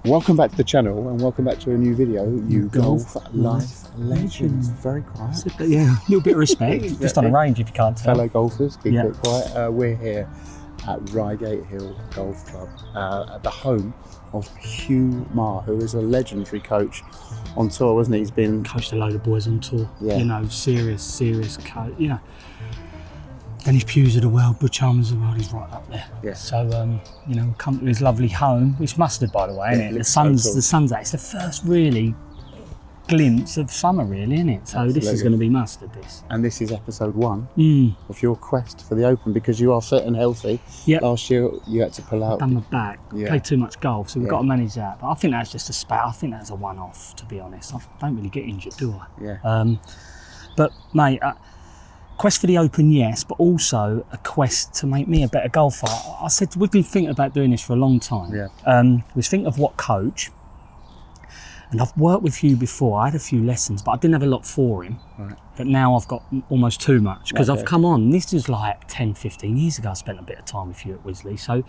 Welcome back to the channel and welcome back to a new video. You Golf Life Legends. Very quiet. Yeah, a little bit of respect. Exactly. Just on a range if you can't tell. Fellow golfers, keep it quiet. We're here at Reigate Hill Golf Club at the home of Hugh Marr, who is a legendary coach on tour, wasn't he? He's been coached a load of boys on tour. Yeah. You know, serious coach. You know, Dennis Pugh's of the world, Butch Harmon's of the world. He's right up there. Yeah. So you know, come to his lovely home. It's mustard, by the way, isn't it? The sun's out. It's the first really glimpse of summer, really, isn't it? So Absolutely. This is going to be mustard. And this is episode 1 of your quest for the Open, because you are fit and healthy. Yep. Last year you had to pull out. Done my back. Played too much golf, so we've got to manage that. But I think that's just a spat. I think that's a one-off, to be honest. I don't really get injured, do I? Yeah. But mate, quest for the Open, yes, but also a quest to make me a better golfer. I said we've been thinking about doing this for a long time. Yeah. We was thinking of what coach. And I've worked with Hugh before. I had a few lessons, but I didn't have a lot for him. Right. But now I've got almost too much because I've come on. This was like 10, 15 years ago. I spent a bit of time with Hugh at Wisley. So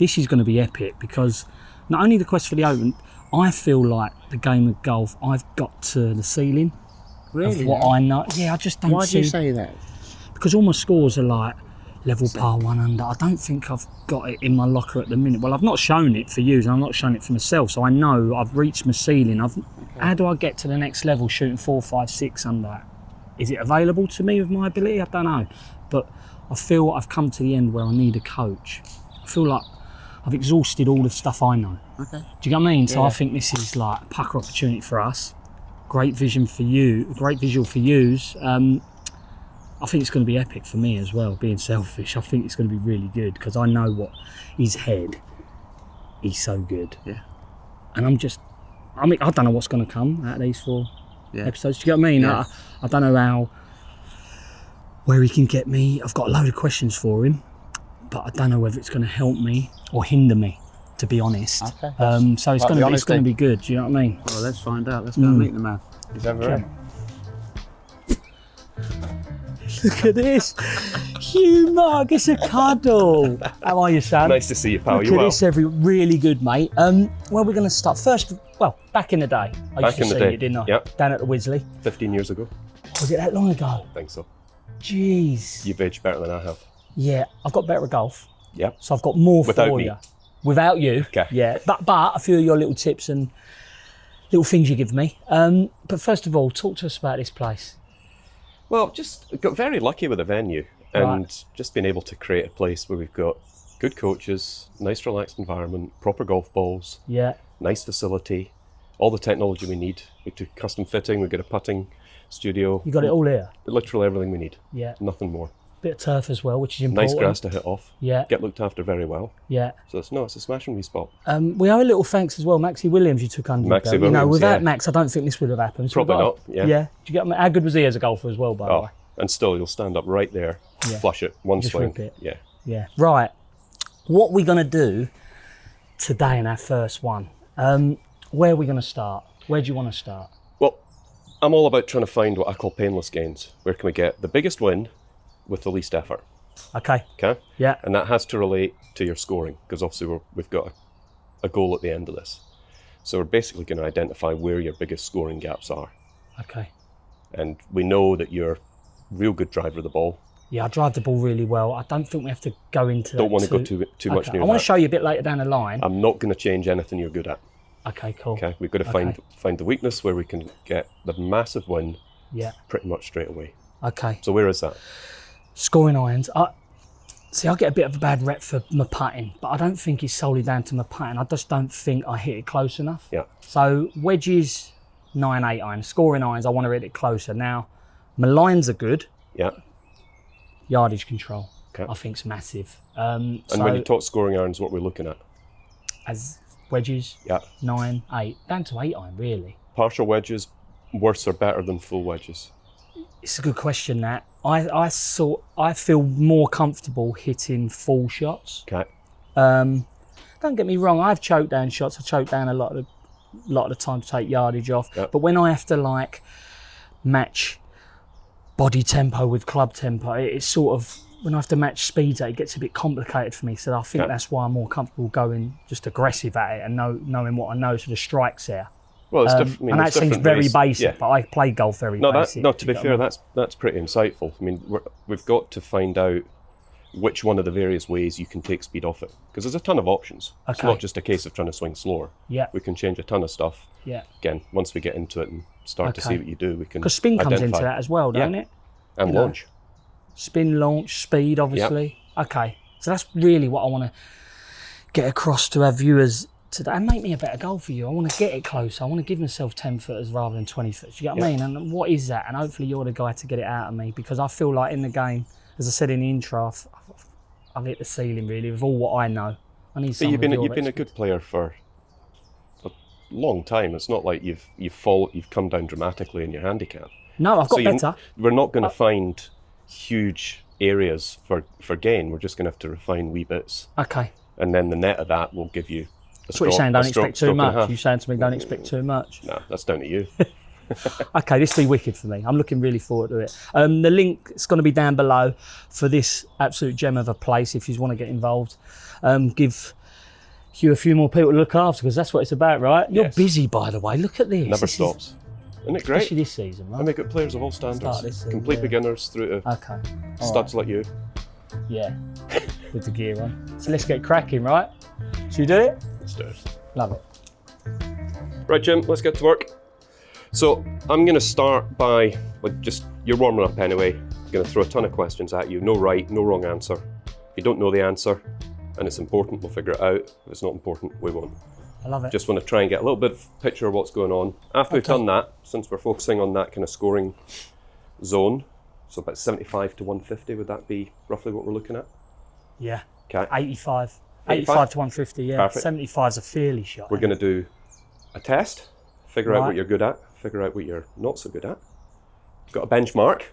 this is going to be epic because not only the quest for the Open, I feel like the game of golf, I've got to the ceiling. Really? Of what I know. Yeah, I just don't see. Why do you say that? Because all my scores are like level par 1 under. I don't think I've got it in my locker at the minute. Well, I've not shown it for you and I've not shown it for myself, so I know I've reached my ceiling. How do I get to the next level shooting 4, 5, 6 under? Is it available to me with my ability? I don't know. But I feel I've come to the end where I need a coach. I feel like I've exhausted all the stuff I know. Okay. Do you get what I mean? So Yeah. I think this is like a pucker opportunity for us. Great vision for you, great visual for yous. I think it's going to be epic for me as well, being selfish. I think it's going to be really good because I know what his head, he's so good. Yeah. And I mean, I don't know what's going to come out of these 4 episodes. Do you get what I mean? Yeah. I don't know where he can get me. I've got a load of questions for him, but I don't know whether it's going to help me or hinder me, to be honest. Okay. So it's going to be good. Do you know what I mean? Well, let's find out. Let's go and meet the man. He's over here. Look at this. Hugh Marr gets a cuddle. How are you, Sam? Nice to see you, pal. Look You at well? this, really good, mate. Where we're going to start first. Well, back in the day, I used to see you, didn't I? Yep. Down at the Wisley. 15 years ago. Was it that long ago? I think so. Jeez. You've aged better than I have. Yeah, I've got better at golf. Yep. So I've got more Without for me. you. Without you. Okay. Yeah, but a few of your little tips and little things you give me. But first of all, talk to us about this place. Well, just got very lucky with the venue and just being able to create a place where we've got good coaches, nice relaxed environment, proper golf balls, Yeah. nice facility, all the technology we need. We do custom fitting, we get a putting studio. You got it all here. Literally everything we need. Yeah. Nothing more. Bit of turf as well, which is important. Nice grass to hit off. Yeah. Get looked after very well. Yeah. So it's a smashing wee spot. We owe a little thanks as well, Maxie Williams. You took under. Maxie You know, Williams, without yeah. Max, I don't think this would have happened. So Probably not, yeah. Yeah. Do you get how good was he as a golfer as well, by the way? And still, you'll stand up right there, flush it, one Just swing. rip it. Yeah. Yeah. Right. What we're gonna do today in our first one? Where are we gonna start? Where do you want to start? Well, I'm all about trying to find what I call painless gains. Where can we get the biggest win with the least effort? Okay. Okay? Yeah. And that has to relate to your scoring, because obviously we've got a goal at the end of this. So we're basically going to identify where your biggest scoring gaps are. Okay. And we know that you're a real good driver of the ball. Yeah, I drive the ball really well. I don't think we have to go into Don't that want to go too much near I want that. to show you a bit later down the line. I'm not going to change anything you're good at. Okay, cool. Okay? We've got to find the weakness where we can get the massive win pretty much straight away. Okay. So where is that? Scoring irons. I get a bit of a bad rep for my putting, but I don't think it's solely down to my putting. I just don't think I hit it close enough. Yeah. So wedges, 9-8 irons. Scoring irons, I want to hit it closer. Now, my lines are good. Yeah. Yardage control, Okay. I think, is massive. And when you talk scoring irons, what we're looking at? As wedges, 9, 8, down to 8 iron, really. Partial wedges, worse or better than full wedges? It's a good question, that. I feel more comfortable hitting full shots. Okay. Don't get me wrong, I've choked down shots. I choked down a lot of the time to take yardage off. Yep. But when I have to like match body tempo with club tempo, it's sort of when I have to match speeds, it gets a bit complicated for me. So I think that's why I'm more comfortable going just aggressive at it and knowing what I know, so the strike's there. Well, it's different. I mean, and that seems very basic, but I play golf very basic. To be fair, that's pretty insightful. I mean, we've got to find out which one of the various ways you can take speed off it, because there's a ton of options. Okay. It's not just a case of trying to swing slower. Yeah. We can change a ton of stuff. Yeah. Again, once we get into it and start to see what you do, we can. Because spin comes into that as well, don't it? And launch. Spin, launch, speed, obviously. Yep. Okay. So that's really what I want to get across to our viewers today, and make me a better golfer. I want to get it close. I want to give myself 10 footers rather than 20 footers. You get what I mean? And what is that? And hopefully you're the guy to get it out of me, because I feel like in the game, as I said in the intro, I've hit the ceiling really with all what I know. I need some. You've been a good player for a long time. It's not like you've come down dramatically in your handicap. No, I've got better. We're not going to find huge areas for gain. We're just going to have to refine wee bits. Okay. And then the net of that will give you. That's what you're saying. Don't expect too much. You're saying to me, don't expect too much. No, that's down to you. Okay, this will be wicked for me. I'm looking really forward to it. The link is going to be down below for this absolute gem of a place if you want to get involved. Give Hugh a few more people to look after, because that's what it's about, right? You're busy, by the way. Look at this. Never stops. Isn't it great? Especially this season, right? And we've got players of all standards. Complete beginners through to studs like you. Yeah, with the gear on. So let's get cracking, right? Should we do it? Let's do it. Love it. Right, Jim, let's get to work. So I'm going to start by, you're warming up anyway. I'm going to throw a ton of questions at you. No right, no wrong answer. If you don't know the answer and it's important, we'll figure it out. If it's not important, we won't. I love it. Just want to try and get a little bit of picture of what's going on. After we've done that, since we're focusing on that kind of scoring zone, so about 75 to 150, would that be roughly what we're looking at? Yeah. Okay. 85 to 150, yeah. Perfect. 75 is a fairly shot. We're going to do a test, figure out what you're good at, figure out what you're not so good at. Got a benchmark,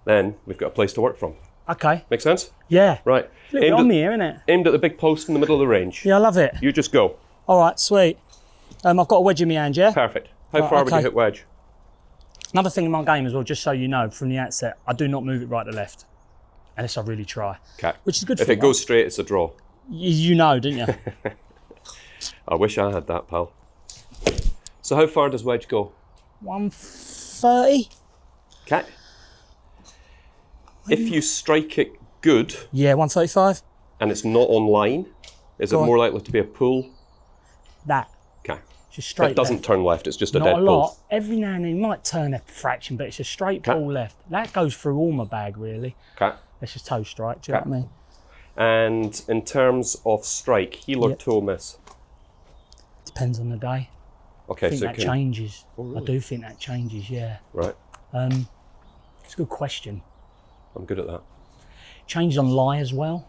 then we've got a place to work from. Okay. Make sense? Yeah. Right. A little bit on me here, isn't it? Aimed at the big post in the middle of the range. Yeah, I love it. You just go. All right, sweet. I've got a wedge in my hand, yeah? Perfect. How far would you hit wedge? Another thing in my game as well, just so you know, from the outset, I do not move it right to left, unless I really try. Okay. Which is good for me. If it goes straight, it's a draw. You know, don't you? I wish I had that, pal. So how far does wedge go? 130. Okay. If you strike it good... Yeah, 135. And it's not on line, is it more likely to be a pull? That. Okay. Just straight It doesn't turn left, it's just a not dead a lot. pull. Every now and then it might turn a fraction, but it's a straight pull left. That goes through all my bag, really. Okay. That's just toe strike, do you know what I mean? And in terms of strike, heel or toe miss? Depends on the day. Okay, I think that changes. Oh, really? I do think that changes, yeah. Right. It's a good question. I'm good at that. Changes on lie as well.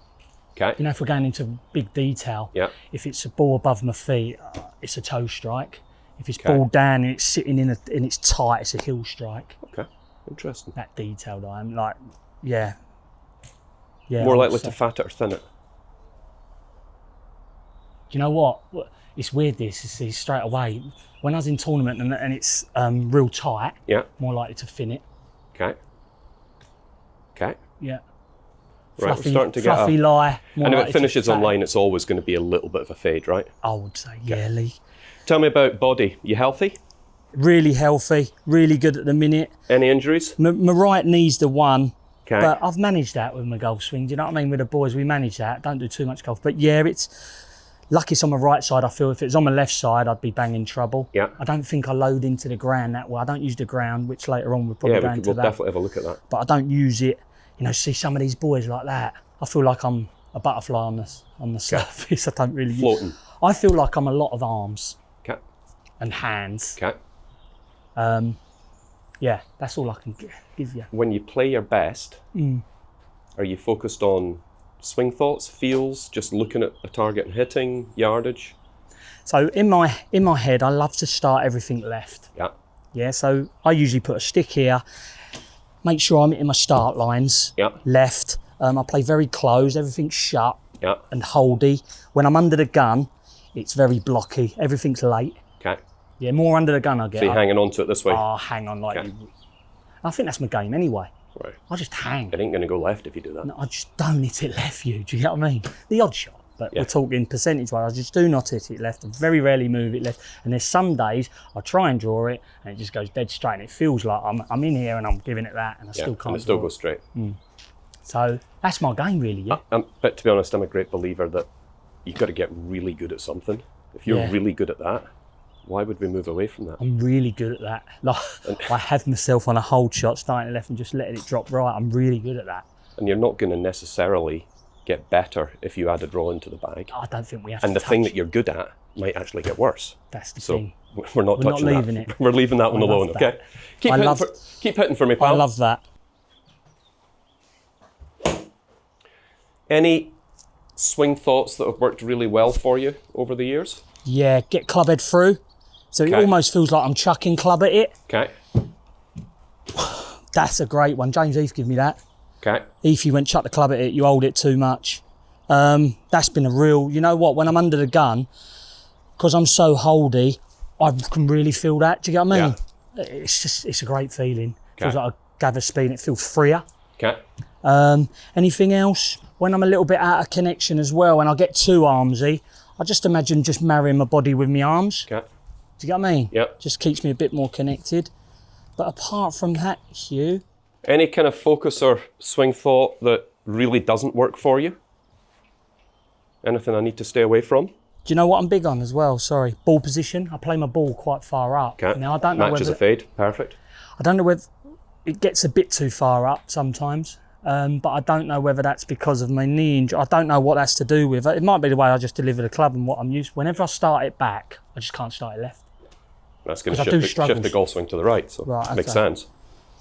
Okay. You know, if we're going into big detail, if it's a ball above my feet, it's a toe strike. If it's ball down and it's sitting and it's tight, it's a heel strike. Okay, interesting. That detailed I am, like, yeah. More likely to fat it or thin it? Do you know what? It's weird this, straight away. When I was in tournament and it's real tight, more likely to thin it. Okay. Okay. Yeah. Right, we're starting to get fluffy lie. And if it finishes on line, it's always going to be a little bit of a fade, right? I would say, yeah, Lee. Tell me about body. You healthy? Really healthy, really good at the minute. Any injuries? My right knee's the one. Okay. But I've managed that with my golf swing. Do you know what I mean? With the boys, we manage that. Don't do too much golf. But yeah, it's lucky it's on my right side, I feel. If it was on my left side, I'd be banging trouble. Yeah. I don't think I load into the ground that well. I don't use the ground, which later on we'll probably go into that. Yeah, we'll definitely have a look at that. But I don't use it. You know, see some of these boys like that. I feel like I'm a butterfly on the surface. I don't really floating. I feel like I'm a lot of arms. Okay. And hands. Okay. Yeah, that's all I can give you. When you play your best, are you focused on swing thoughts, feels, just looking at a target and hitting, yardage? So in my head, I love to start everything left. Yeah. Yeah, so I usually put a stick here, make sure I'm hitting my start lines left. I play very close, everything's shut and holdy. When I'm under the gun, it's very blocky, everything's late. Okay. Yeah, more under the gun I get. So you're hanging on to it this way? Oh, hang on like you. I think that's my game anyway. Right. I just hang. It ain't going to go left if you do that. No, I just don't hit it left, you. Do you get what I mean? The odd shot, but Yeah. we're talking percentage-wise. I just do not hit it left. I very rarely move it left. And there's some days I try and draw it, and it just goes dead straight. And it feels like I'm in here and I'm giving it that, and I still can't. And it still draw goes straight. So that's my game, really. Yeah. But to be honest, I'm a great believer that you've got to get really good at something. If you're Yeah. really good at that, why would we move away from that? I'm really good at that. Like, I have myself on a hold shot, starting left and just letting it drop right. I'm really good at that. And you're not going to necessarily get better if you add a draw into the bag. I don't think we have And to the thing touch that you're good at might actually get worse. That's the So thing. we're not We're not touching leaving that. it. We're leaving that one I love alone, that. okay? Keep hitting for me, pal. I love that. Any swing thoughts that have worked really well for you over the years? Yeah, get club head through. So it Okay. almost feels like I'm chucking club at it. Okay, That's a great one. James Heath give me that. okay. If you went chuck the club at it, you hold it too much. That's been a real, you know what, when I'm under the gun, because I'm so holdy, I can really feel that. Do you get what I mean? It's a great feeling. Okay. Feels like I gather speed and it feels freer. Okay. Anything else? When I'm a little bit out of connection as well, and I get too armsy, I just imagine just marrying my body with my arms. Okay. Do you get what I mean? Yep. Just keeps me a bit more connected. But apart from that, Hugh, Any kind of focus or swing thought that really doesn't work for you? Anything I need to stay away from? do you know what I'm big on as well? Sorry, ball position. I play my ball quite far up. Okay. Now I don't know Matches whether a fade. Perfect. I don't know whether it gets a bit too far up sometimes, but I don't know whether that's because of my knee injury. I don't know what that's to do with. It might be the way I just deliver the club and what I'm used. Whenever I start it back, I just can't start it left. That's going 'Cause I to do shift the golf swing to the right, so Right, makes okay. sense.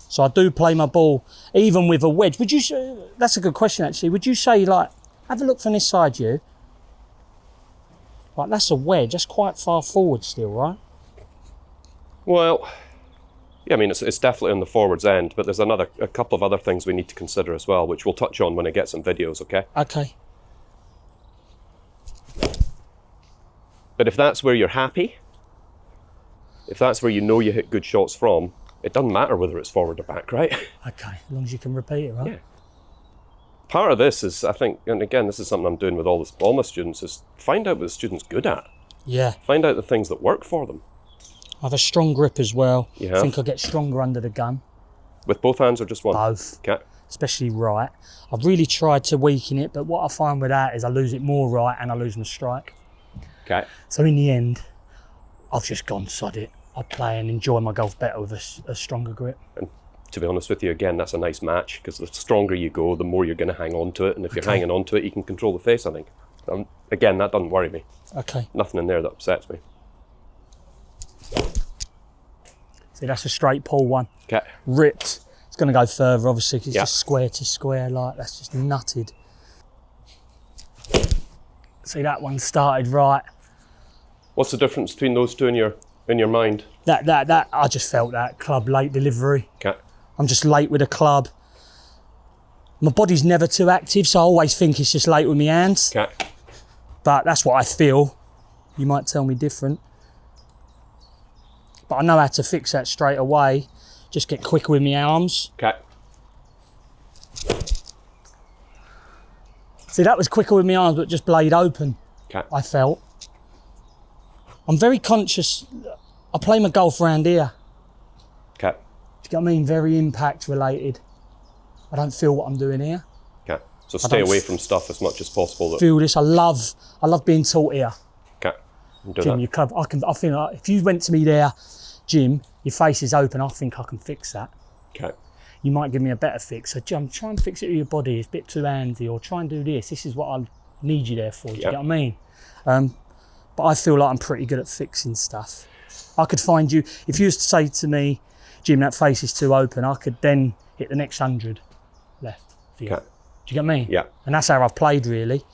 So I do play my ball even with a wedge. Would you? That's a good question actually. Would you say, like, have a look from this side, you? Like, that's a wedge. That's quite far forward still, right? Well, yeah, I mean, it's definitely on the forwards end, but there's a couple of other things we need to consider as well, which we'll touch on when I get some videos, okay? Okay. But if that's where you're happy, if that's where you know you hit good shots from, it doesn't matter whether it's forward or back, right? Okay. As long as you can repeat it, right? Yeah. Part of this is, I think, and again, this is something I'm doing with all my students, is find out what the student's good at. Yeah. Find out the things that work for them. I have a strong grip as well. You I have? think I get stronger under the gun. With both hands or just one? Both. Okay. Especially right. I've really tried to weaken it, but what I find with that is I lose it more right and I lose my strike. Okay. So in the end, I've just gone sod it. I play and enjoy my golf better with a stronger grip. And to be honest with you, again, that's a nice match, because the stronger you go, the more you're going to hang on to it. And if you're hanging on to it, you can control the face, I think. Again, that doesn't worry me. Okay. Nothing in there that upsets me. See, that's a straight pull one. Okay. Ripped. It's going to go further, obviously, 'cause it's Yeah. just square to square. Like, that's just nutted. See, that one started right. What's the difference between those two in your mind? That, I just felt that club late delivery. Okay. I'm just late with a club. My body's never too active, so I always think it's just late with my hands. Okay. But that's what I feel. You might tell me different. But I know how to fix that straight away. Just get quicker with my arms. Okay. See, that was quicker with my arms, but just blade open, Okay. I felt. I'm very conscious. I play my golf around here. Okay. Do you get what I mean? Very impact related. I don't feel what I'm doing here. Okay. So stay don't away from stuff as much as possible. That, Feel this. I love being taught here. okay. I'm doing Jim, that. your club. I think like, if you went to me there, Jim, your face is open. I think I can fix that. Okay. You might give me a better fix. So, Jim, try and fix it with your body. It's a bit too handy, or try and do this. This is what I need you there for. Do you Yeah. get what I mean? But I feel like I'm pretty good at fixing stuff. I could find you, if you was to say to me, Jim, that face is too open, I could then hit the next 100 left for you. Okay. Do you get me? Yeah. And that's how I've played, really.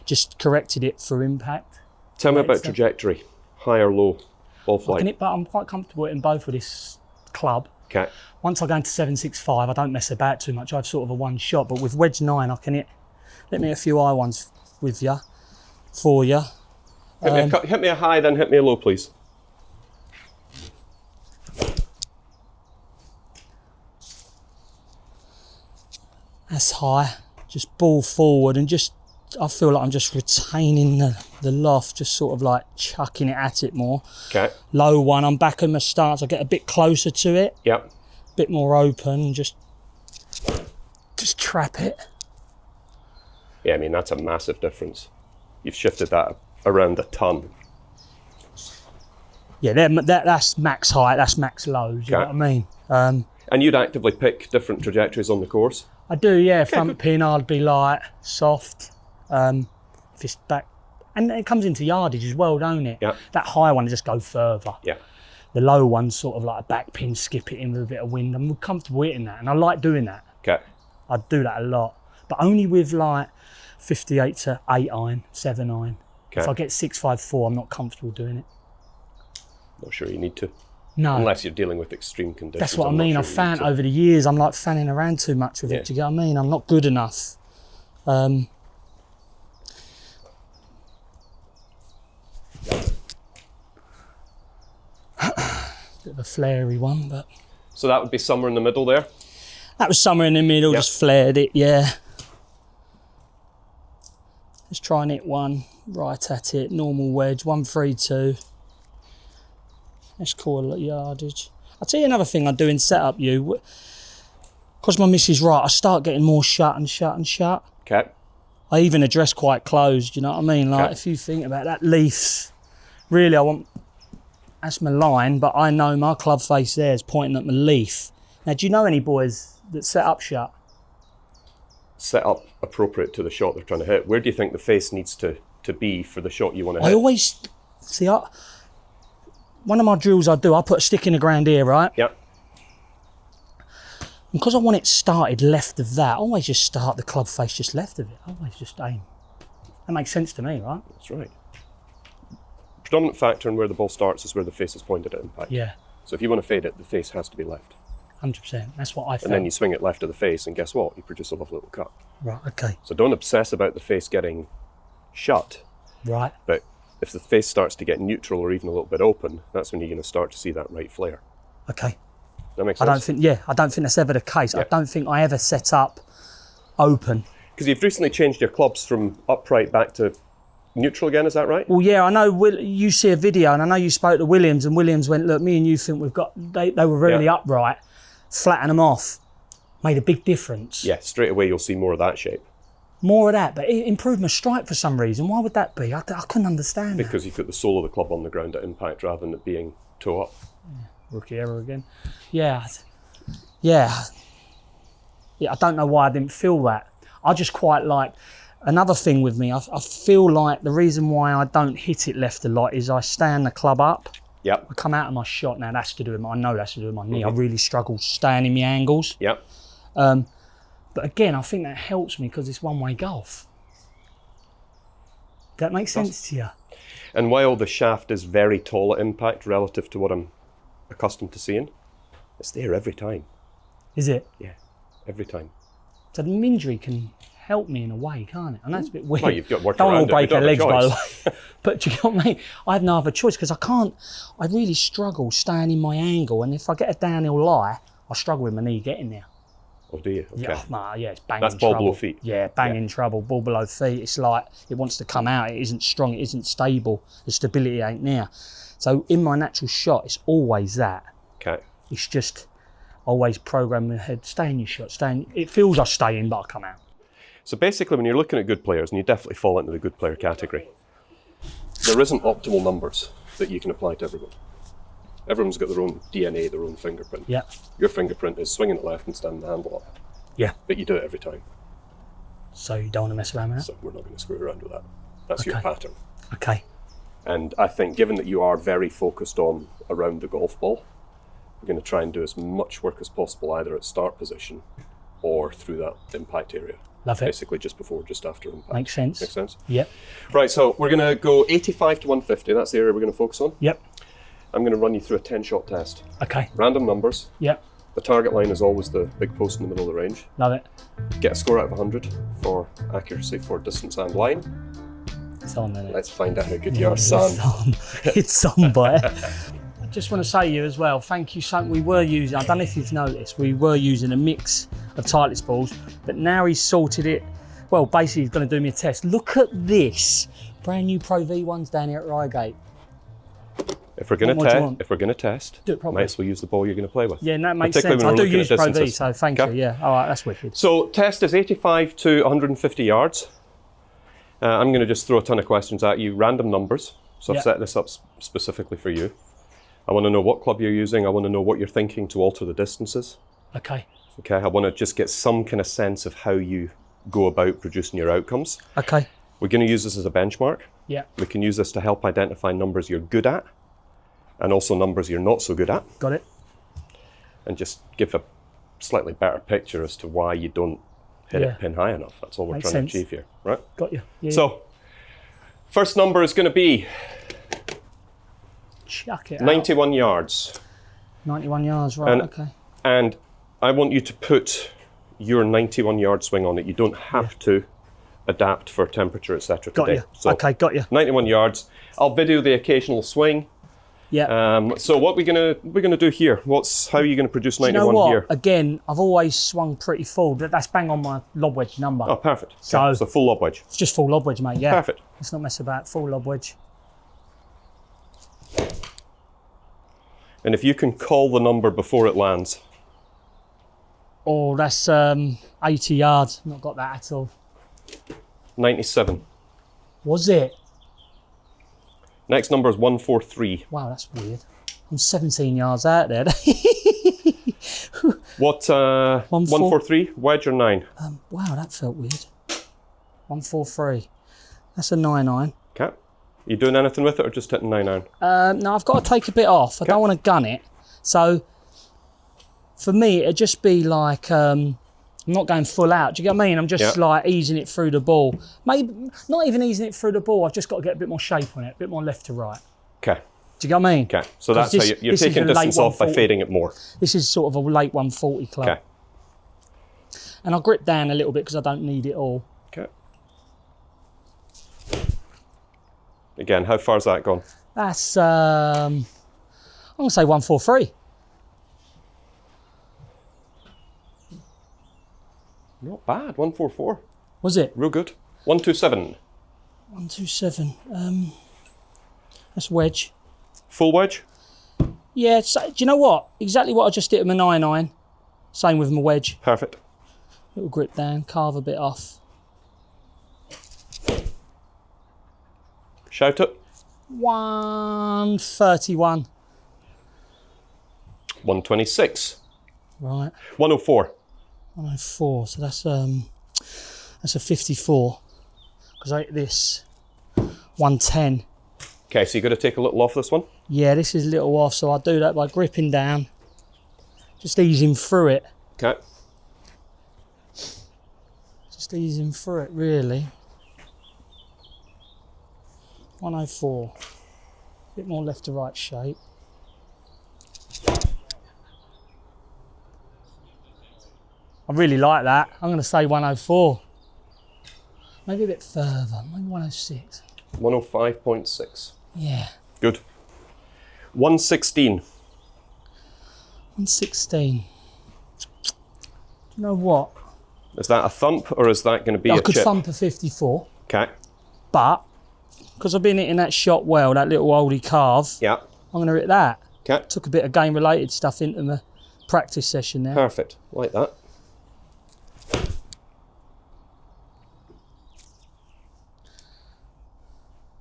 Just corrected it for impact. Tell me Right, about so- trajectory. High or low? Ball I can flight. hit, but I'm quite comfortable in both with this club. Okay. Once I go into 765, I don't mess about too much. I have sort of a one shot, but with wedge 9, I can hit. Let me hit a few high ones with you, for you. Hit me a high, then hit me a low, please. That's high. Just ball forward and just, I feel like I'm just retaining the loft, just sort of like chucking it at it more. Okay. Low one, I'm back in my stance. I get a bit closer to it. Yep. A bit more open and just trap it. Yeah, I mean, that's a massive difference. You've shifted that around a ton. Yeah, that's max height, that's max low, do you know what I mean? And you'd actively pick different trajectories on the course? I do, yeah. Front pin, I'd be light, soft. If it's back, and it comes into yardage as well, don't it? Yeah. That high one, I just go further. Yeah. The low one's sort of like a back pin, skip it in with a bit of wind. I'm comfortable hitting that, and I like doing that. Okay. I do that a lot, but only with like 58 to 8 iron, 7 iron. Okay. If I get 6.54, I'm not comfortable doing it. Not sure you need to. No. Unless you're dealing with extreme conditions. That's what I mean. Sure I've found over the years, I'm like fanning around too much with it. Do you get what I mean? I'm not good enough. Bit of a flary one, but. So that would be somewhere in the middle there? That was somewhere in the middle, just flared it, yeah. Just try and hit one, right at it, normal wedge, 132. Let's call it yardage. I'll tell you another thing I do in setup, because my miss is right, I start getting more shut and shut and shut. Okay. I even address quite closed, you know what I mean? Like if you think about that leaf's, really that's my line, but I know my club face there is pointing at my leaf. Now, do you know any boys that set up shut? Set up appropriate to the shot they're trying to hit. Where do you think the face needs to be for the shot you want to hit? I always, one of my drills I do, I put a stick in the ground here, right? Yep. Because I want it started left of that, I always just start the club face just left of it. I always just aim. That makes sense to me, right? That's right. Predominant factor in where the ball starts is where the face is pointed at impact. Yeah. So if you want to fade it, the face has to be left. 100%. That's what I felt. And then you swing it left of the face, and guess what? You produce a lovely little cut. Right, okay. So don't obsess about the face getting shut. Right. But if the face starts to get neutral or even a little bit open, that's when you're going to start to see that right flare. Okay. That makes sense? I don't think that's ever the case. Yeah. I don't think I ever set up open. Because you've recently changed your clubs from upright back to neutral again, is that right? Well, yeah, I know you see a video, and I know you spoke to Williams, and Williams went, look, me and you think they were really upright, flatten them off, made a big difference. Yeah, straight away you'll see more of that shape. More of that, but it improved my strike for some reason. Why would that be? I couldn't understand that. Because you put the sole of the club on the ground at impact rather than it being toe up. Yeah, rookie error again. Yeah, I don't know why I didn't feel that. I just quite like, another thing with me, I feel like the reason why I don't hit it left a lot is I stand the club up. Yep. I come out of my shot, now that's to do with I know that's to do with my knee. I really struggle staying in my angles. Yep. But again, I think that helps me because it's one-way golf. That makes sense to you? And while the shaft is very tall at impact relative to what I'm accustomed to seeing, it's there every time. Is it? Yeah, every time. So the injury can help me in a way, can't it? I know it's a bit weird. Well, you've got to work don't around all break it. their legs, by the way. But do you know what I mean? I have no other choice because I really struggle staying in my angle, and if I get a downhill lie, I struggle with my knee getting there. Oh, do you? Okay. Yeah, it's banging That's ball trouble. below feet. Yeah, banging trouble, ball below feet. It's like it wants to come out. It isn't strong. It isn't stable. The stability ain't there. So in my natural shot, it's always that. Okay. It's just always program my head. Stay in your shot. It feels I stay in, but I come out. So basically, when you're looking at good players, and you definitely fall into the good player category, there isn't optimal numbers that you can apply to everyone. Everyone's got their own DNA, their own fingerprint. Yeah. Your fingerprint is swinging it left and standing the handle up. Yeah. But you do it every time. So you don't want to mess around with that? So we're not going to screw around with that. That's your pattern. Okay. And I think given that you are very focused on around the golf ball, we're going to try and do as much work as possible either at start position or through that impact area. Love it. Basically just before, just after impact. Makes sense. Makes sense? Yep. Right, so we're going to go 85 to 150. That's the area we're going to focus on. Yep. I'm going to run you through a 10-shot test. Okay. Random numbers. Yep. The target line is always the big post in the middle of the range. Love it. Get a score out of 100 for accuracy for distance and line. It's on, isn't it? Let's find out how good you are, son. It's on, boy. I just want to say to you as well, thank you so much. We were using, I don't know if you've noticed, we were using a mix of Titleist balls, but now he's sorted it. Well, basically, he's going to do me a test. Look at this. Brand new Pro V1s down here at Reigate. If we're going to test, do it properly. might as well use the ball you're going to play with. Yeah, that makes sense. I do use Pro V, so thank you. Yeah, all right, that's wicked. So test is 85 to 150 yards. I'm going to just throw a ton of questions at you, random numbers. So I've set this up specifically for you. I want to know what club you're using. I want to know what you're thinking to alter the distances. Okay. Okay, I want to just get some kind of sense of how you go about producing your outcomes. Okay. We're going to use this as a benchmark. Yeah. We can use this to help identify numbers you're good at and also numbers you're not so good at. Got it. And just give a slightly better picture as to why you don't hit it pin high enough. That's all we're trying to achieve here, right? Got you. Yeah. So, first number is going to be chuck it 91 out. yards. 91 yards, right, okay. And I want you to put your 91 yard swing on it. You don't have to adapt for temperature, etc. Got today. you. So okay, got you. 91 yards. I'll video the occasional swing. Yeah. So what we're gonna do here? How are you gonna produce 91 you know what? here? Again, I've always swung pretty full. That's bang on my lob wedge number. Oh, perfect. So, okay. So full lob wedge. It's just full lob wedge, mate. Yeah. Perfect. Let's not mess about. Full lob wedge. And if you can call the number before it lands. Oh, that's 80 yards. Not got that at all. 97. Was it? Next number is 143. Wow, that's weird. I'm 17 yards out there. What, 143, wedge or 9? Wow, that felt weird. 143. That's a 9-9. Okay. You doing anything with it or just hitting 9-9? No, I've got to take a bit off. I don't want to gun it. So, for me, it'd just be like, I'm not going full out. Do you get what I mean? I'm just like easing it through the ball. Maybe not even easing it through the ball. I've just got to get a bit more shape on it, a bit more left to right. Okay. Do you get what I mean? Okay. So that's how you're taking distance off by fading it more. This is sort of a late 140 club. Okay. And I'll grip down a little bit because I don't need it all. Okay. Again, how far's that gone? That's, I'm going to say 143. Not bad, 144. Was it? Real good. 127. 127. That's wedge. Full wedge? Yeah, so, do you know what? Exactly what I just did with my 9-9. Same with my wedge. Perfect. Little grip down, carve a bit off. Shout it. 131. 126. Right. 104. 104. So that's a 54. Because I hit this 110. Okay, so you've got to take a little off this one? Yeah, this is a little off, so I'll do that by gripping down. Just easing through it. Okay. Just easing through it, really. 104. A bit more left to right shape. I really like that. I'm going to say 104. Maybe a bit further, maybe 106. 105.6. Yeah. Good. 116. 116. Do you know what? Is that a thump or is that going to be a chip? I could thump a 54. Okay. But, because I've been hitting that shot well, that little oldie carve, Yeah. I'm going to hit that. Okay. Took a bit of game-related stuff into my practice session there. Perfect. Like that.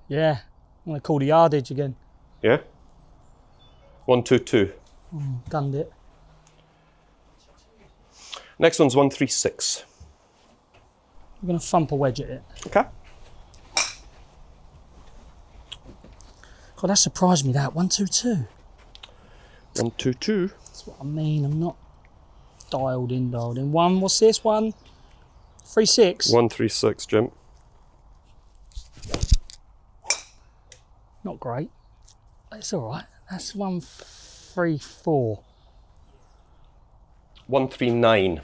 Yeah. I'm going to call the yardage again. Yeah. 122. Gunned it. Next one's 136. I'm going to thump a wedge at it. Okay. God, that surprised me, that. 122. 122. That's what I mean. I'm not dialed in. One, what's this? 136. 136, Jim. Not great. It's all right. That's 134. 139.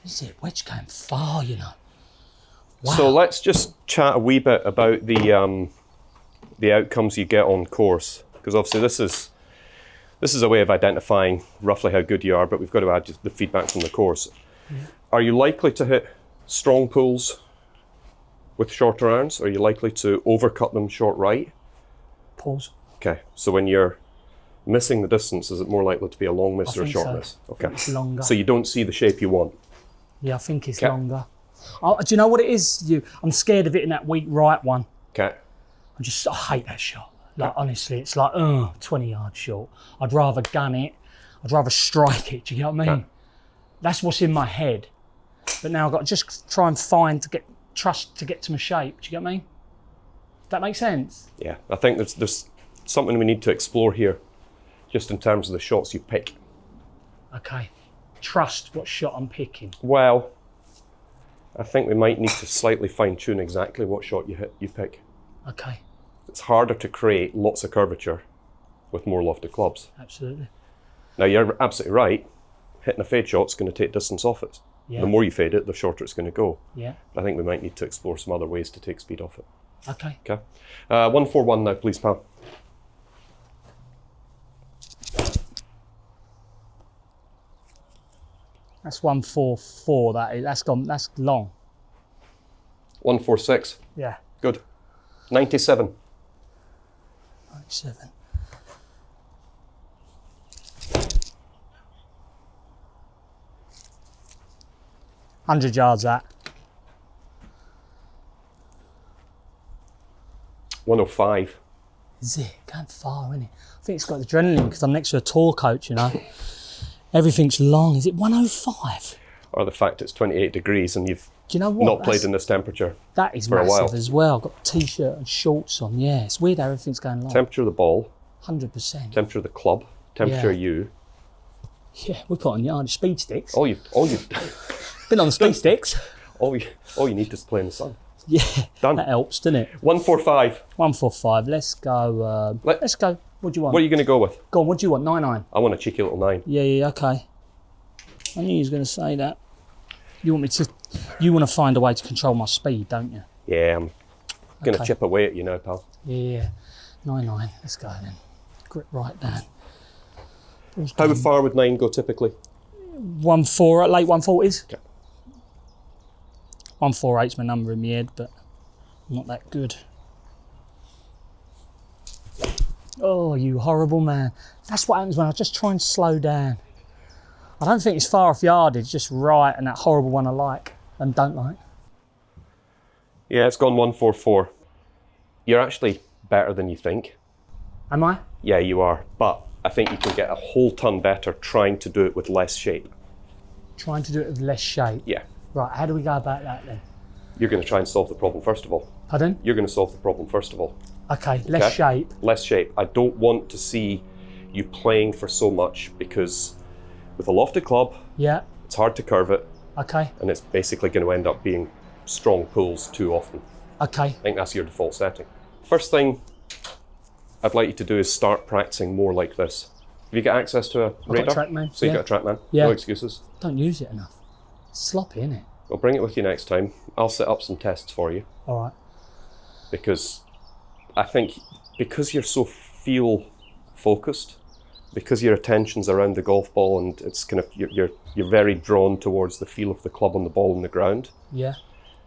Is it? Wedge came far, you know. Wow. So let's just chat a wee bit about the outcomes you get on course, because obviously this is a way of identifying roughly how good you are, but we've got to add the feedback from the course. Are you likely to hit strong pulls with shorter irons? Are you likely to overcut them short right? Pause. Okay, so when you're missing the distance, is it more likely to be a long miss or a short miss? Okay, It's longer. so you don't see the shape you want. Yeah, I think it's Okay. longer. Oh, do you know what it is? I'm scared of it in that weak right one. Okay, I hate that shot. Like, honestly, it's like, 20 yards short. I'd rather gun it. I'd rather strike it. Do you get what I mean? Okay. That's what's in my head. But now I've got to just try and trust to get to my shape. Do you get what I mean? That makes sense? yeah, I think there's something we need to explore here, just in terms of the shots you pick. Okay. Trust what shot I'm picking. Well, I think we might need to slightly fine tune exactly what shot you pick. Okay. It's harder to create lots of curvature with more lofted clubs. Absolutely. Now you're absolutely right, hitting a fade shot's going to take distance off it. Yeah. The more you fade it, the shorter it's going to go. Yeah. But I think we might need to explore some other ways to take speed off it. Okay. Okay. 141 now, please, pal. That's 144. That's long. 146. Yeah. Good. 97. 97. $100 yards that. 105. Is it? Going far, isn't it? I think it's got adrenaline because I'm next to a tour coach, you know. Everything's long. Is it 105? Or the fact it's 28 degrees and you've Do you know what? not played in this temperature. That is for a while. massive as well. I've got a t-shirt and shorts on. Yeah, it's weird how everything's going long. Temperature of the ball, 100%. temperature of the club, temperature of you. Yeah, we put on yard speed sticks. All you Been on the speed sticks. all you need is to play in the sun. Yeah, Done. that helps, doesn't it? 145. 145. Let's go. Let's go. What do you want? What are you going to go with? Go on. What do you want? 99. I want a cheeky little 9. Yeah. Okay. I knew you was going to say that. You want to find a way to control my speed, don't you? Yeah, I'm going to Okay. chip away at you now, pal. Yeah. 99. Let's go then. Grip right down. How far would 9 go typically? 1-4 at late 140s. Okay. 148's my number in my head, but I'm not that good. Oh, you horrible man. That's what happens when I just try and slow down. I don't think it's far off yardage, just right, and that horrible one I like and don't like. Yeah, it's gone 144. You're actually better than you think. Am I? Yeah, you are. But I think you can get a whole ton better trying to do it with less shape. Trying to do it with less shape. Yeah. Right, how do we go about that then? You're going to try and solve the problem first of all. Pardon? You're going to solve the problem first of all. Okay, less Okay. shape. Less shape. I don't want to see you playing for so much because with a lofted club, Yeah, it's hard to curve it okay, and it's basically going to end up being strong pulls too often. okay. I think that's your default setting. First thing I'd like you to do is start practicing more like this. Have you got access to a radar? TrackMan, So you yeah. got a TrackMan? Yeah. No excuses. Don't use it enough. It's sloppy, isn't it? Well, bring it with you next time. I'll set up some tests for you All right. because I think because you're so feel focused, because your attention's around the golf ball and it's kind of you're very drawn towards the feel of the club on the ball and the ground. Yeah.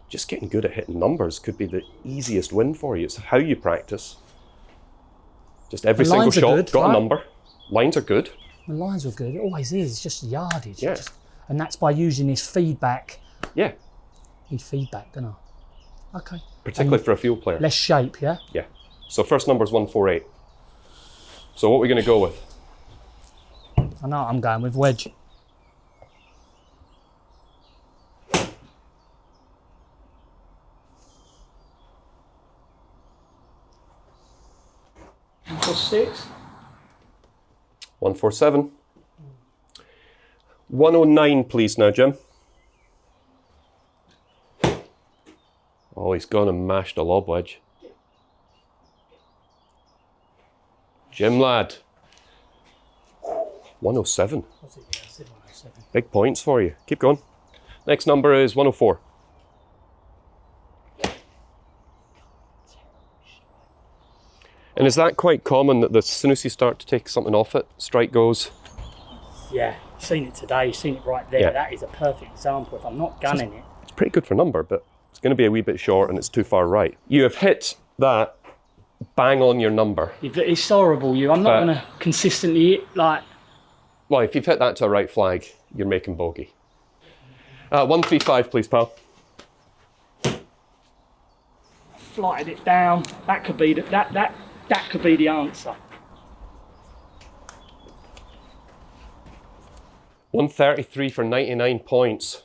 Just getting good at hitting numbers could be the easiest win for you. It's how you practice. Just every The single lines are shot good, got right? a number. Lines are good. The lines were good. It always is. It's just yardage. Yeah. And that's by using this feedback. Yeah, Need feedback, don't I? Okay. particularly for a field player. Less shape, yeah? Yeah. So first number is 148. So what are we going to go with? I know what I'm going with wedge. For 6. 147. 109, please now, Jim. Oh, he's gone and mashed a lob wedge. Jim lad. 107. Big points for you. Keep going. Next number is 104. And is that quite common that as soon as you start to take something off it, strike goes? Yeah, you've seen it today, you've seen it right there. Yeah. That is a perfect example. If I'm not gunning it. It's pretty good for number, but it's going to be a wee bit short and it's too far right. You have hit that bang on your number. It's horrible, you. I'm not going to consistently hit, like... Well, if you've hit that to a right flag, you're making bogey. 135, please, pal. Flighted it down. That could be that could be the answer. 133 for 99 points.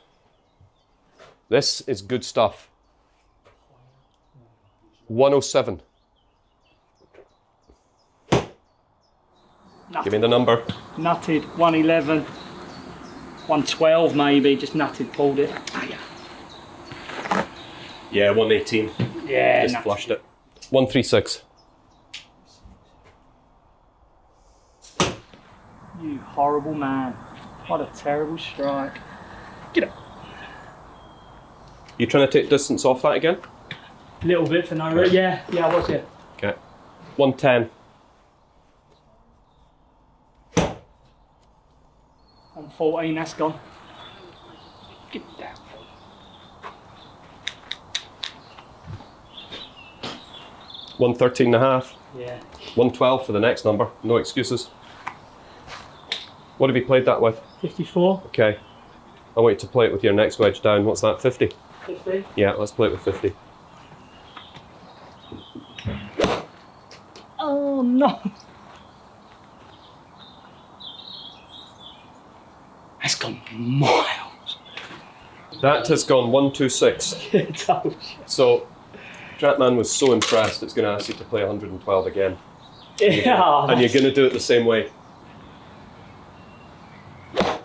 This is good stuff. 107. Nutted. Give me the number. Nutted. 111. 112 maybe. Just nutted, pulled it. Yeah, 118. Yeah, Just flushed it. 136. You horrible man. What a terrible strike. Get up. You trying to take distance off that again? A little bit for no reason. Yeah, I was, yeah. Okay. 110. 114, that's gone. Get it down. $113.5. Yeah. 112 for the next number. No excuses. What have you played that with? 54. Okay. I want you to play it with your next wedge down. What's that? 50? 50. Yeah, let's play it with 50. Oh no. That's gone miles. That has gone 126. So, Trapman was so impressed it's going to ask you to play 112 again. Yeah. And you're going to do it the same way. What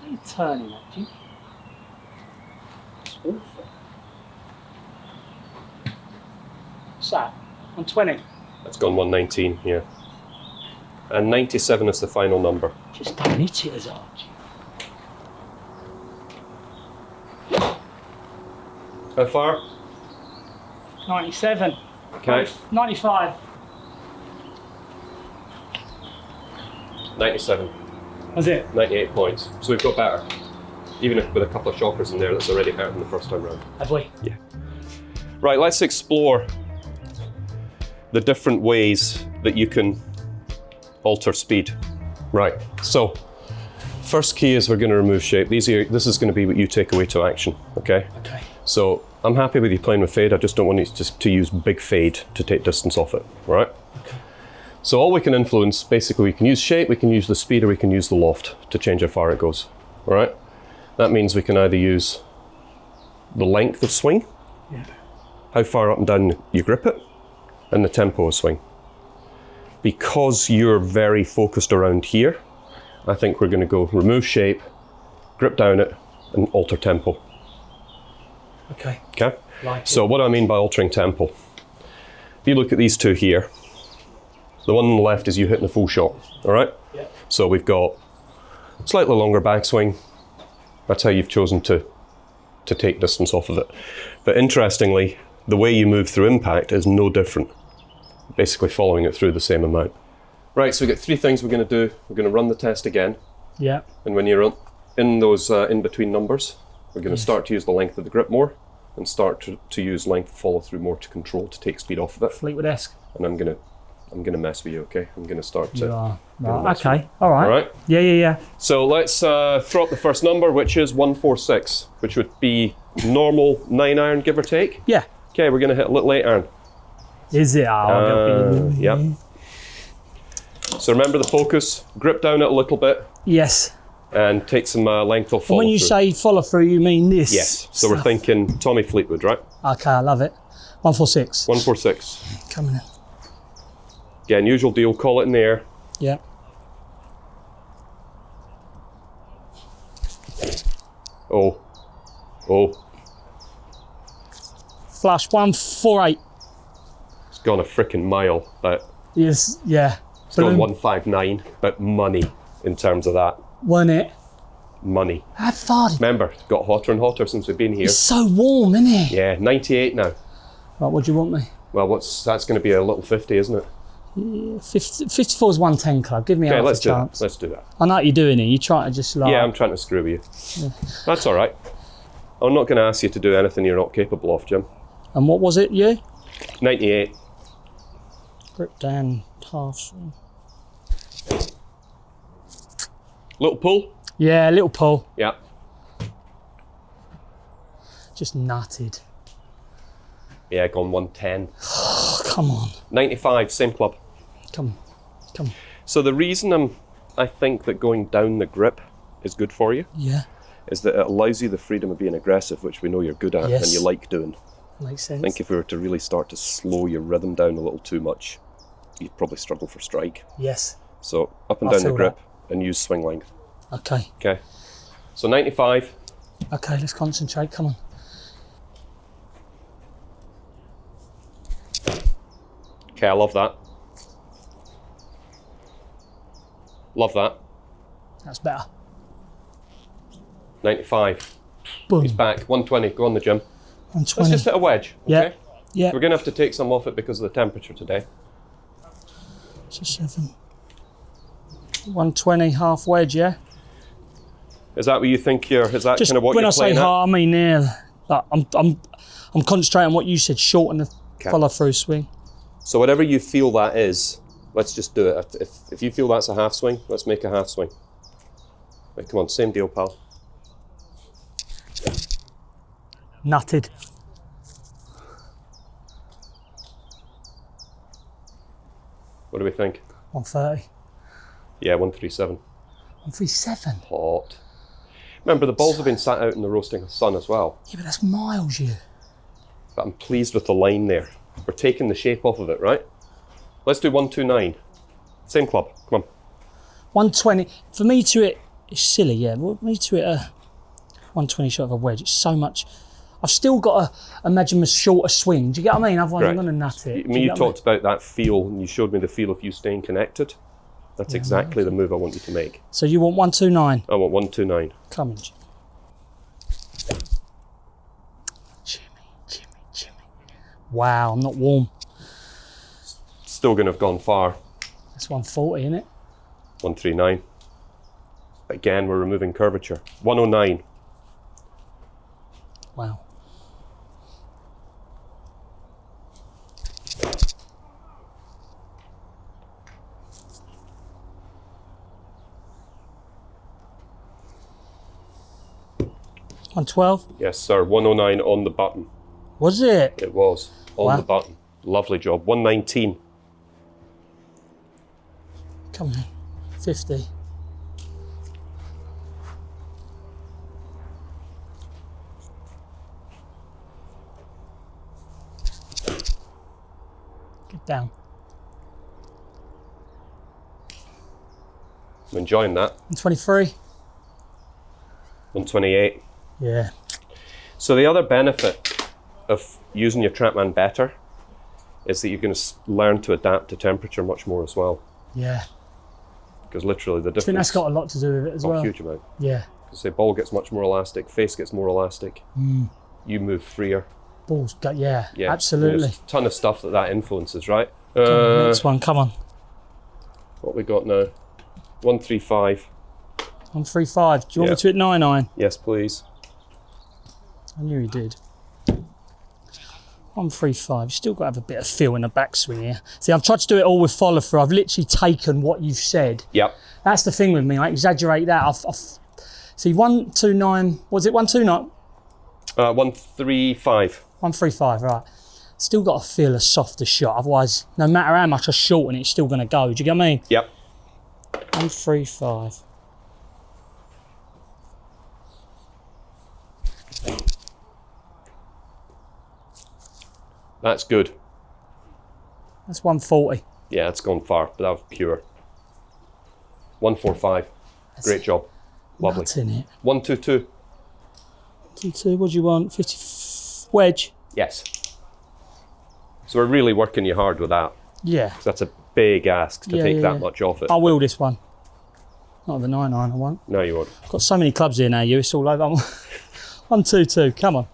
are you turning at, you? It's awful. What's that? 120. That's gone 119, yeah. And 97 is the final number. Just don't hit it as hard. How far? 97. Okay. 95. 97. That's it. 98 points. So we've got better. Even if with a couple of shockers in there, that's already better than the first time round. Have we? Yeah. Right, let's explore the different ways that you can alter speed. Right, so first key is we're going to remove shape. This is going to be what you take away to action, okay? Okay. So I'm happy with you playing with fade. I just don't want you to use big fade to take distance off it, right? Okay. So all we can influence, basically we can use shape, we can use the speed, or we can use the loft to change how far it goes, all right? That means we can either use the length of swing, Yeah. how far up and down you grip it, and the tempo of swing. Because you're very focused around here, I think we're going to go remove shape, grip down it, and alter tempo. Okay. Okay? Like So what do I mean by altering tempo? If you look at these two here, the one on the left is you hitting the full shot, all right? Yeah. So we've got slightly longer backswing. That's how you've chosen to take distance off of it. But interestingly, the way you move through impact is no different. Basically following it through the same amount. Right, so we've got three things we're going to do. We're going to run the test again. Yeah. And when you're in those in-between numbers, we're going to start to use the length of the grip more and start to use length follow through more to control, to take speed off of it. Fleetwood-esque. And I'm gonna mess with you, okay? I'm going to start to... You are. gonna Right. mess with Okay. All right. All right? Yeah. So let's throw up the first number, which is 146, which would be normal 9-iron, give or take. Yeah. Okay, we're going to hit a little 8-iron. Is it? Yep. So remember the focus, grip down it a little bit, Yes. and take some length of follow When you through. say follow through, you mean this? Yes, so we're stuff? thinking Tommy Fleetwood, right? Okay, I love it. 146. 146. Coming in. Again, usual deal, call it in the air. Yeah. Oh. Flush 148. It's gone a frickin' mile, but Yes. Yeah. it's gone 159, but money in terms of that. Wasn't it? Money. How far? Remember, it's got hotter and hotter since we've been here. It's so warm, isn't it? Yeah, 98 now. Right, what do you want me? Well, that's going to be a little 50, isn't it? Yeah, 54 is 110 club. Give me Okay, half let's a do chance. that. Let's do that. I know what you're doing here. You're trying to just like... Yeah, I'm trying to screw with you. That's all right. I'm not going to ask you to do anything you're not capable of, Jim. And what was it, you? 98. Grip down, half swing. Little pull? Yeah, little pull. Yeah. Just nutted. Yeah, gone 110. Oh, come on. 95, same club. Come on. So the reason I think that going down the grip is good for you Yeah, is that it allows you the freedom of being aggressive, which we know you're good at Yes. and you like doing. makes sense. I think if we were to really start to slow your rhythm down a little too much, you'd probably struggle for strike. Yes. So up and I down the feel grip and use swing length. Okay. Okay. So 95. Okay, let's concentrate. Come on. Okay, I love that. Love that. That's better. 95. Boom. He's back. 120. Go on the gym. 120. Let's just hit a wedge. Yeah. Okay? Yeah. We're going to have to take some off it because of the temperature today. It's a 7. 120 half wedge, yeah? Is that what you think you're, is that Just kind of what when you're I say playing at? half, I mean like I'm concentrating on what you said, shorten the Okay. follow through swing. So whatever you feel that is, let's just do it. If you feel that's a half swing, let's make a half swing. Right, come on, same deal, pal. Nutted. What do we think? 130. Yeah, 137. 137. Hot. Remember, the balls have been sat out in the roasting sun as well. Yeah, but that's miles, you. But I'm pleased with the line there. We're taking the shape off of it, right? Let's do 129. Same club. Come on. 120. For me to hit, it's silly, yeah. For me to hit a 120 shot of a wedge, it's so much. I've still got to imagine a shorter swing. Do you get what I mean? Otherwise, I'm Correct. going to nut it. I Do mean, you get what talked about that feel, and you showed me the feel of you staying connected. That's exactly the move I want you to make. So you want 129? I want 129. Come on, Jimmy. Wow, I'm not warm. Still going to have gone far. That's 140, isn't it? 139. Again, we're removing curvature. 109. Wow. On 12? Yes, sir. 109 on the button. Was it? It was. On Wow. the button. Lovely job. 119. Come on. 50. Get down. I'm enjoying that. And 23? 128. Yeah. So the other benefit of using your TrackMan better is that you're going to learn to adapt to temperature much more as well. Yeah. Because literally the I difference... think that's got a lot to do with it as well. huge amount. Yeah. Because the ball gets much more elastic, face gets more elastic. You move freer. Balls go, yeah, Yeah, absolutely. There's a ton of stuff that influences, right? Next one, come on. What we got now? 135. 135. Do you want Yeah. me to hit 99? Yes, please. I knew he did. 135. You still got to have a bit of feel in the backswing here. See, I've tried to do it all with follow through. I've literally taken what you've said. Yep. That's the thing with me. I exaggerate that. I've see 129. Was it 129? 135. 135. Right. Still got to feel a softer shot. Otherwise, no matter how much I shorten it, it's still going to go. Do you get what I mean? Yep. 135. That's good. That's 140. Yeah, it's gone far, but that was pure. 145. Great job. Lovely. Nuts in it. 122. 2-2. What do you want? 50 wedge. Yes. So we're really working you hard with that. Yeah. 'Cause that's a big ask to take that much off it. I will this one. Not the 99 I want. No, you won't. I've got so many clubs here now, you. It's all over. 1-2-2. Come on.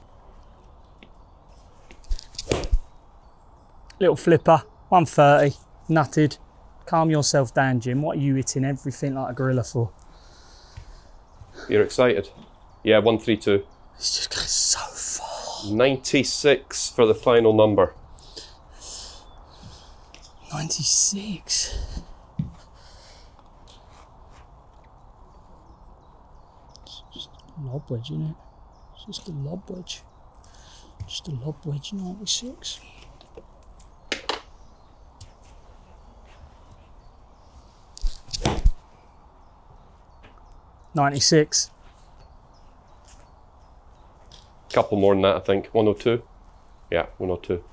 Little flipper. 130. Nutted. Calm yourself down, Jim. What are you hitting everything like a gorilla for? You're excited? Yeah, 132. It's just going so far. 96 for the final number. 96. It's just a lob wedge, isn't it? It's just a lob wedge. Just a lob wedge, 96. $96. Couple more than that, I think. 102. Yeah, 102.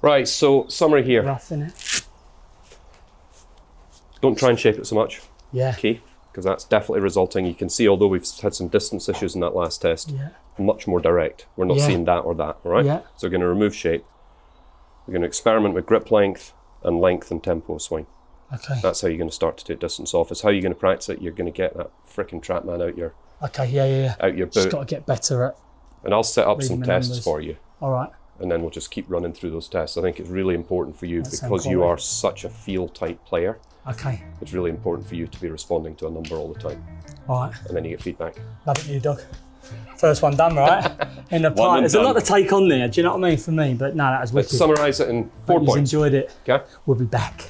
Right, so summary here. Rough, innit? Don't try and shape it so much. Yeah. Key, because that's definitely resulting. You can see, although we've had some distance issues in that last test, Yeah. much more direct. We're not Yeah. seeing that or that, all right? Yeah. So we're going to remove shape. We're going to experiment with grip length and tempo of swing. Okay. That's how you're going to start to take distance off. It's how you're going to practice it. You're going to get that frickin' trap man out your Okay, yeah. out your Just boot. got to get better at. And I'll set up reading some the tests numbers. for you. All right. And then we'll just keep running through those tests. I think it's really important for you That sounds because you quality. are such a feel type player. Okay. It's really important for you to be responding to a number all the time. All right. And then you get feedback. Love it, you dog. First one done, right? In the One part. and There's a lot done. to take on there. Do you know what I mean? For me, but no, that was Let's wicked. summarise it in 4 Hope you've points. enjoyed it. Okay? We'll be back.